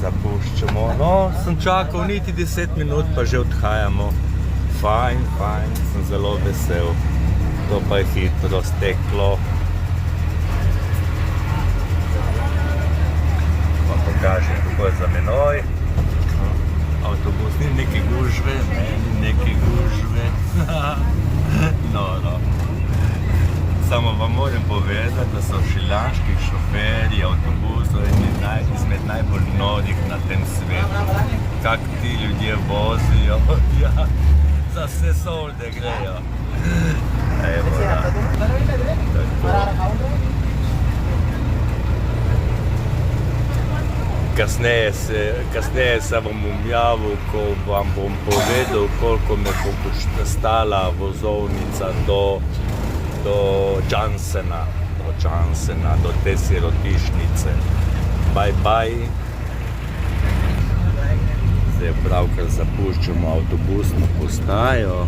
zapuščamo. No, sem čakal niti 10 minut, pa že odhajamo. Fajn, sem zelo vesel. To pa je hitro steklo. Vam pokažem, kako je za menoj. Avtobus ni neke gužve, Noro. Samo vam moram povedati, da so šiljanški šoferji avtobusov izmed najbolj norih na tem svetu. Kak ti ljudje vozijo, ja, za vse solde grejo. Evo, da. Kasneje se bom objavil, ko vam bom povedal, koliko me bo stala vozovnica do Johnsona, do te sirotišnice. Bye. Zdaj pravkar zapuščamo avtobusno postajo.